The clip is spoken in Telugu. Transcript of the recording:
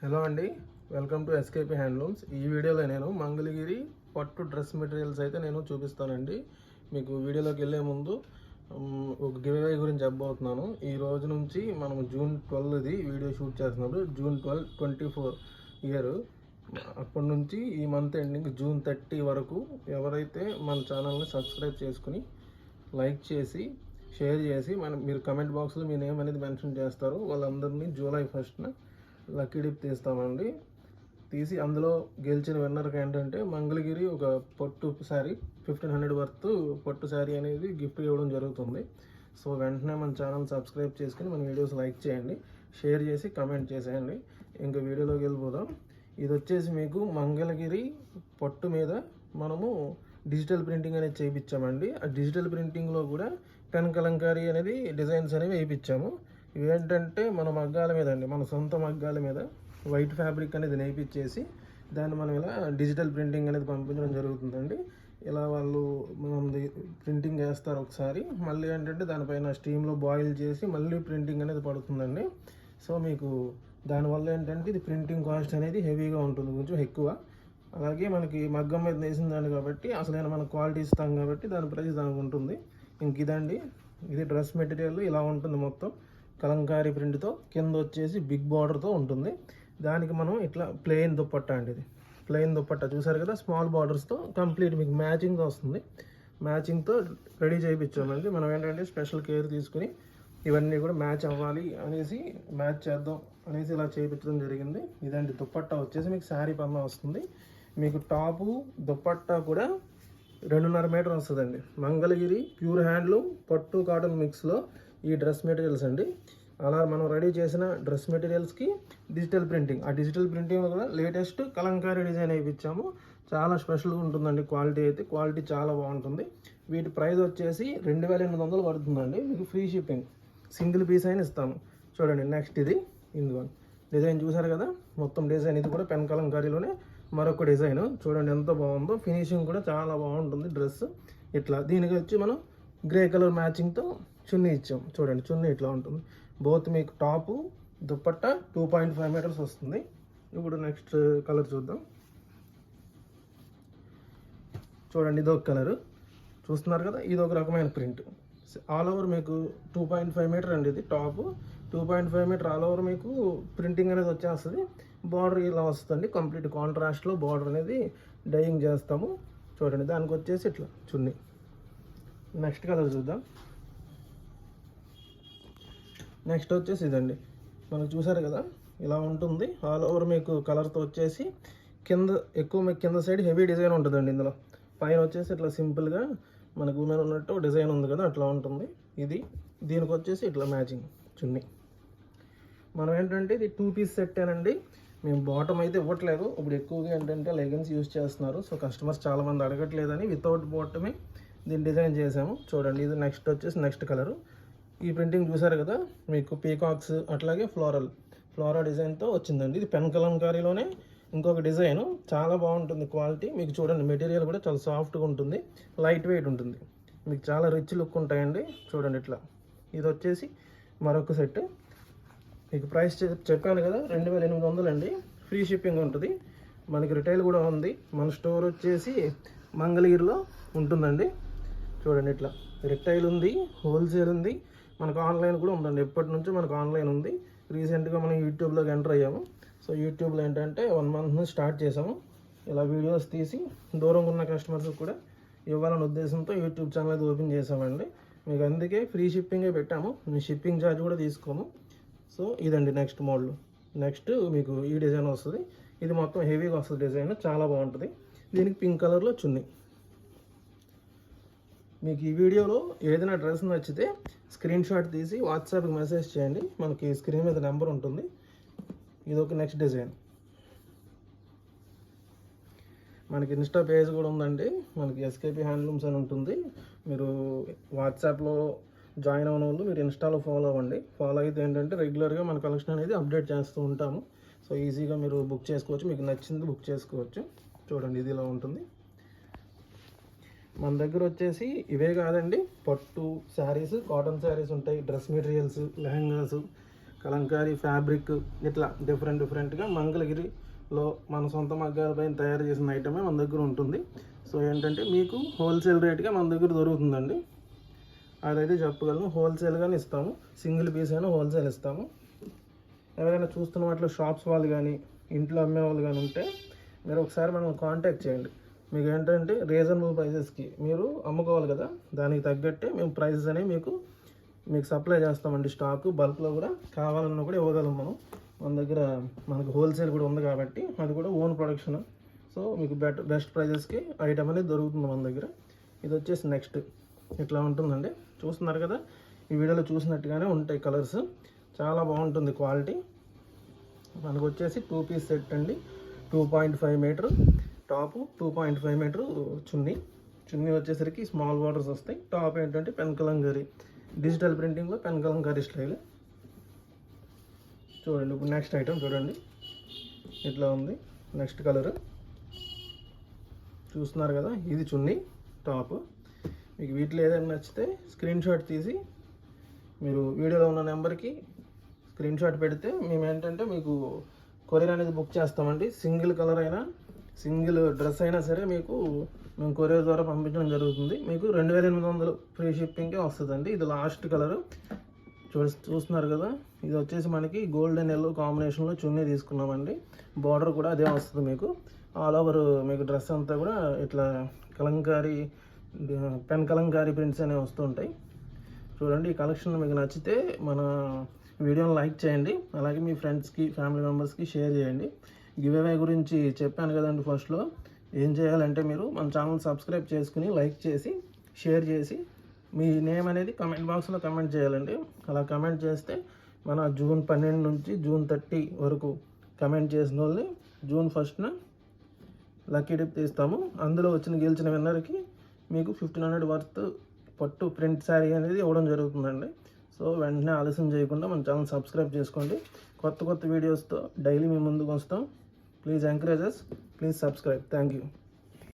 హలో అండి, వెల్కమ్ టు ఎస్కేపీ హ్యాండ్లూమ్స్. ఈ వీడియోలో నేను మంగళగిరి పట్టు డ్రెస్ మెటీరియల్స్ అయితే నేను చూపిస్తానండి. మీకు వీడియోలోకి వెళ్ళే ముందు ఒక గివ్ అవే గురించి చెప్పబోతున్నాను. ఈ రోజు నుంచి మనం జూన్ 12ది వీడియో షూట్ చేస్తున్నప్పుడు జూన్ 12, 24 ఇయర్. అప్పటి నుంచి ఈ మంత్ ఎండింగ్ జూన్ 30 వరకు ఎవరైతే మన ఛానల్ని సబ్స్క్రైబ్ చేసుకుని లైక్ చేసి షేర్ చేసి మీరు కమెంట్ బాక్స్లో మీ నేమ్ అనేది మెన్షన్ చేస్తారో వాళ్ళందరినీ జూలై 1న లక్కీ డిప్ తీస్తామండి. తీసి అందులో గెలిచిన విన్నర్కి ఏంటంటే మంగళగిరి ఒక పట్టు శారీ 1500 వర్త్ పట్టు శారీ అనేది గిఫ్ట్ ఇవ్వడం జరుగుతుంది. సో వెంటనే మన ఛానల్ సబ్స్క్రైబ్ చేసుకుని మన వీడియోస్ లైక్ చేయండి, షేర్ చేసి కమెంట్ చేసేయండి. ఇంకా వీడియోలోకి వెళ్ళిపోదాం. ఇది వచ్చేసి మీకు మంగళగిరి పట్టు మీద మనము డిజిటల్ ప్రింటింగ్ అనేది చేయించామండి. ఆ డిజిటల్ ప్రింటింగ్లో కూడా పెన్ కలంకారీ అనేది డిజైన్స్ అనేవి వేయించాము. ఇవేంటంటే మన మగ్గాల మీద అండి, మన సొంత మగ్గాల మీద వైట్ ఫ్యాబ్రిక్ అనేది నేర్పించేసి దాన్ని మనం ఇలా డిజిటల్ ప్రింటింగ్ అనేది పంపించడం జరుగుతుందండి. ఇలా వాళ్ళు ప్రింటింగ్ చేస్తారు ఒకసారి, మళ్ళీ ఏంటంటే దానిపైన స్టీమ్లో బాయిల్ చేసి మళ్ళీ ప్రింటింగ్ అనేది పడుతుందండి. సో మీకు దానివల్ల ఏంటంటే ఇది ప్రింటింగ్ కాస్ట్ అనేది హెవీగా ఉంటుంది, కొంచెం ఎక్కువ. అలాగే మనకి మగ్గం మీద వేసిన దాన్ని కాబట్టి అసలైన మనకు క్వాలిటీ ఇస్తాం కాబట్టి దాని ప్రైస్ దానికి ఉంటుంది. ఇంక ఇదండి, ఇది డ్రెస్ మెటీరియల్ ఇలా ఉంటుంది. మొత్తం కలంకారీ ప్రింట్తో కింద వచ్చేసి బిగ్ బార్డర్తో ఉంటుంది. దానికి మనం ఇట్లా ప్లెయిన్ దుప్పట్టా అండి, ఇది ప్లెయిన్ దుప్పట్టా చూసారు కదా, స్మాల్ బార్డర్స్తో కంప్లీట్ మీకు మ్యాచింగ్తో వస్తుంది. మ్యాచింగ్తో రెడీ చేయించామండి. మనం ఏంటంటే స్పెషల్ కేర్ తీసుకుని ఇవన్నీ కూడా మ్యాచ్ అవ్వాలి అనేసి మ్యాచ్ చేద్దాం అనేసి ఇలా చేయించడం జరిగింది. ఇదండి దుప్పట్టా వచ్చేసి మీకు శారీ పన్నా వస్తుంది. మీకు టాపు దుప్పట్టా కూడా 2.5 మీటర్ వస్తుందండి. మంగళగిరి ప్యూర్ హ్యాండ్లూమ్ పట్టు కాటన్ మిక్స్లో ఈ డ్రెస్ మెటీరియల్స్ అండి. అలా మనం రెడీ చేసిన డ్రెస్ మెటీరియల్స్కి డిజిటల్ ప్రింటింగ్, ఆ డిజిటల్ ప్రింటింగ్ కూడా లేటెస్ట్ కలంకారీ డిజైన్ వేయించాము. చాలా స్పెషల్గా ఉంటుందండి. క్వాలిటీ చాలా బాగుంటుంది. వీటి ప్రైస్ వచ్చేసి 2800 పడుతుందండి. మీకు ఫ్రీ షిప్పింగ్, సింగిల్ పీస్ అయినా ఇస్తాము. చూడండి నెక్స్ట్ ఇది ఇందులో డిజైన్ చూసారు కదా, మొత్తం డిజైన్ ఇది కూడా పెన్ కలంకారీలోనే మరొక డిజైన్. చూడండి ఎంత బాగుందో, ఫినిషింగ్ కూడా చాలా బాగుంటుంది డ్రెస్. ఇట్లా దీనికి వచ్చి మనం గ్రే కలర్ మ్యాచింగ్తో చున్నీ ఇచ్చాం. చూడండి చున్నీ ఇట్లా ఉంటుంది. బోత్ మీకు టాపు దుప్పట్టా 2.5 మీటర్స్ వస్తుంది. ఇప్పుడు నెక్స్ట్ కలర్ చూద్దాం. చూడండి ఇదొక కలరు చూస్తున్నారు కదా, ఇది ఒక రకమైన ప్రింట్. ఆల్ ఓవర్ మీకు 2.5 మీటర్ అండి, ఇది టాపు 2.5 మీటర్ ఆల్ ఓవర్ మీకు ప్రింటింగ్ అనేది వచ్చేస్తుంది. బార్డర్ ఇలా వస్తుంది, కంప్లీట్ కాంట్రాస్ట్లో బార్డర్ అనేది డైయింగ్ చేస్తాము. చూడండి దానికి వచ్చేసి ఇట్లా చున్నీ. నెక్స్ట్ కలర్ చూద్దాం. నెక్స్ట్ వచ్చేసి ఇదండి, మనకు చూసారు కదా ఇలా ఉంటుంది. ఆల్ ఓవర్ మీకు కలర్తో వచ్చేసి కింద సైడ్ హెవీ డిజైన్ ఉంటుందండి. ఇందులో పైన వచ్చేసి ఇట్లా సింపుల్గా మనకు ఉమెన్ ఉన్నట్టు డిజైన్ ఉంది కదా, అట్లా ఉంటుంది. దీనికి వచ్చేసి ఇట్లా మ్యాచింగ్ చున్నీ. మనం ఏంటంటే ఇది 2 పీస్ సెట్టేనండి. మేము బాటమ్ అయితే ఇవ్వట్లేదు. ఇప్పుడు ఎక్కువగా ఏంటంటే లెగిన్స్ యూజ్ చేస్తున్నారు. సో కస్టమర్స్ చాలామంది అడగట్లేదని వితౌట్ బాటమే దీన్ని డిజైన్ చేసాము. చూడండి ఇది నెక్స్ట్ వచ్చేసి నెక్స్ట్ కలరు. ఈ ప్రింటింగ్ చూసారు కదా, మీకు పీకాక్స్ అట్లాగే ఫ్లోరా డిజైన్తో వచ్చిందండి. ఇది పెన్ కలంకారీలోనే ఇంకొక డిజైన్, చాలా బాగుంటుంది క్వాలిటీ. మీకు చూడండి మెటీరియల్ కూడా చాలా సాఫ్ట్గా ఉంటుంది, లైట్ వెయిట్ ఉంటుంది, మీకు చాలా రిచ్ లుక్ ఉంటాయండి. చూడండి ఇట్లా ఇది వచ్చేసి మరొక సెట్. మీకు ప్రైస్ చెప్పాను కదా 2800 అండి. ఫ్రీ షిప్పింగ్ ఉంటుంది. మనకి రిటైల్ కూడా ఉంది. మన స్టోర్ వచ్చేసి మంగళగిరిలో ఉంటుందండి. చూడండి ఇట్లా రిటైల్ ఉంది, హోల్సేల్ ఉంది, మనకు ఆన్లైన్ కూడా ఉందండి. ఎప్పటి నుంచో మనకు ఆన్లైన్ ఉంది. రీసెంట్గా మనం యూట్యూబ్లోకి ఎంటర్ అయ్యాము. సో యూట్యూబ్లో ఏంటంటే 1 మంత్ నుంచి స్టార్ట్ చేసాము. ఇలా వీడియోస్ తీసి దూరంగా ఉన్న కస్టమర్స్ కూడా ఇవ్వాలనే ఉద్దేశంతో యూట్యూబ్ ఛానల్ అయితే ఓపెన్ చేసామండి. మీకు అందుకే ఫ్రీ షిప్పింగే పెట్టాము, మీ షిప్పింగ్ ఛార్జ్ కూడా తీసుకోము. సో ఇదండి నెక్స్ట్ మోడల్. నెక్స్ట్ మీకు ఈ డిజైన్ వస్తుంది. ఇది మొత్తం హెవీగా వస్తుంది డిజైన్, చాలా బాగుంటుంది. దీనికి పింక్ కలర్లో చున్నీ. మీకు ఈ వీడియోలో ఏదైనా డ్రెస్ నచ్చితే స్క్రీన్ షాట్ తీసి వాట్సాప్కి మెసేజ్ చేయండి. మనకి స్క్రీన్ మీద నెంబర్ ఉంటుంది. ఇది ఒక నెక్స్ట్ డిజైన్. మనకి ఇన్స్టా పేజ్ కూడా ఉందండి, మనకి ఎస్కేపీ హ్యాండ్లూమ్స్ అని ఉంటుంది. మీరు వాట్సాప్లో జాయిన్ అవ్వని వాళ్ళు మీరు ఇన్స్టాలో ఫాలో అవ్వండి. ఫాలో అయితే ఏంటంటే రెగ్యులర్గా మన కలెక్షన్ అనేది అప్డేట్ చేస్తూ ఉంటాము. సో ఈజీగా మీరు బుక్ చేసుకోవచ్చు, మీకు నచ్చింది బుక్ చేసుకోవచ్చు. చూడండి ఇది ఇలా ఉంటుంది. మన దగ్గర వచ్చేసి ఇవే కాదండి, పట్టు శారీస్, కాటన్ శారీస్ ఉంటాయి, dress materials, lehengas, Kalamkari fabric ఇట్లా డిఫరెంట్గా మంగళగిరిలో మన సొంత మగ్గాలపైన తయారు చేసిన ఐటమే మన దగ్గర ఉంటుంది. సో ఏంటంటే మీకు హోల్సేల్ రేట్గా మన దగ్గర దొరుకుతుందండి. అదైతే చెప్పగలను. హోల్సేల్గానే ఇస్తాము, సింగిల్ పీస్ అయినా హోల్సేల్ ఇస్తాము. ఎవరైనా చూస్తున్న వాటిలో షాప్స్ వాళ్ళు కానీ ఇంట్లో అమ్మే వాళ్ళు కానీ ఉంటే మీరు ఒకసారి మనం కాంటాక్ట్ చేయండి. మీకు ఏంటంటే రీజనబుల్ ప్రైసెస్కి మీరు అమ్ముకోవాలి కదా, దానికి తగ్గట్టే మేము ప్రైసెస్ అనేవి మీకు సప్లై చేస్తామండి. స్టాకు బల్క్లో కూడా కావాలన్నా కూడా ఇవ్వగలం మనం. మన దగ్గర మనకు హోల్సేల్ కూడా ఉంది కాబట్టి అది కూడా ఓన్ ప్రొడక్షన్. సో మీకు బెస్ట్ ప్రైజెస్కి ఐటమ్ అనేది దొరుకుతుంది మన దగ్గర. ఇది వచ్చేసి నెక్స్ట్ ఇట్లా ఉంటుందండి. చూస్తున్నారు కదా, ఈ వీడియోలో చూసినట్టుగానే ఉంటాయి కలర్స్. చాలా బాగుంటుంది క్వాలిటీ. మనకు వచ్చేసి 2 పీస్ సెట్ అండి. 2.5 మీటర్ టాపు, 2.5 మీటర్ చున్నీ వచ్చేసరికి స్మాల్ బార్డర్స్ వస్తాయి. టాప్ ఏంటంటే పెన్ కలంకారీ డిజిటల్ ప్రింటింగ్లో పెన్ కలంకారీ స్టైల్. చూడండి ఇప్పుడు నెక్స్ట్ ఐటమ్ చూడండి, ఇట్లా ఉంది. నెక్స్ట్ కలర్ చూస్తున్నారు కదా, ఇది చున్నీ టాప్. మీకు వీటిలో ఏదైనా నచ్చితే స్క్రీన్ షాట్ తీసి మీరు వీడియోలో ఉన్న నెంబర్కి స్క్రీన్ షాట్ పెడితే మేము ఏంటంటే మీకు కొరియర్ అనేది బుక్ చేస్తామండి. సింగిల్ కలర్ అయినా సింగిల్ డ్రెస్ అయినా సరే మీకు మేము కొరియర్ ద్వారా పంపించడం జరుగుతుంది. మీకు 2800 ఫ్రీ షిప్పింగ్కే వస్తుందండి. ఇది లాస్ట్ కలర్ చూస్తున్నారు కదా, ఇది వచ్చేసి మనకి గోల్డెన్ ఎల్లో కాంబినేషన్లో చున్నీ తీసుకున్నామండి. బార్డర్ కూడా అదే వస్తుంది మీకు. ఆల్ ఓవర్ మీకు డ్రెస్ అంతా కూడా ఇట్లా కలంకారీ పెన్ కలంకారీ ప్రింట్స్ అనేవి వస్తుంటాయి. చూడండి, ఈ కలెక్షన్ మీకు నచ్చితే మన వీడియోని లైక్ చేయండి. అలాగే మీ ఫ్రెండ్స్కి ఫ్యామిలీ మెంబర్స్కి షేర్ చేయండి. గివ్ అవే గురించి చెప్పాను కదండి ఫస్ట్లో. ఏం చేయాలంటే మీరు మన ఛానల్ సబ్స్క్రైబ్ చేసుకుని లైక్ చేసి షేర్ చేసి మీ నేమ్ అనేది కమెంట్ బాక్స్లో కమెంట్ చేయాలండి. అలా కమెంట్ చేస్తే మన జూన్ 12 నుంచి జూన్ 30 వరకు కమెంట్ చేసిన వాళ్ళని జూన్ 1న లక్కీ డిప్ తీస్తాము. అందులో గెలిచిన విన్నర్కి మీకు 1500 వర్త్ పట్టు ప్రింట్ శారీ అనేది ఇవ్వడం జరుగుతుందండి. సో వెంటనే ఆలస్యం చేయకుండా మన ఛానల్ సబ్స్క్రైబ్ చేసుకోండి. కొత్త వీడియోస్తో డైలీ మీ ముందుకు వస్తాం. Please encourage us, please subscribe. Thank you.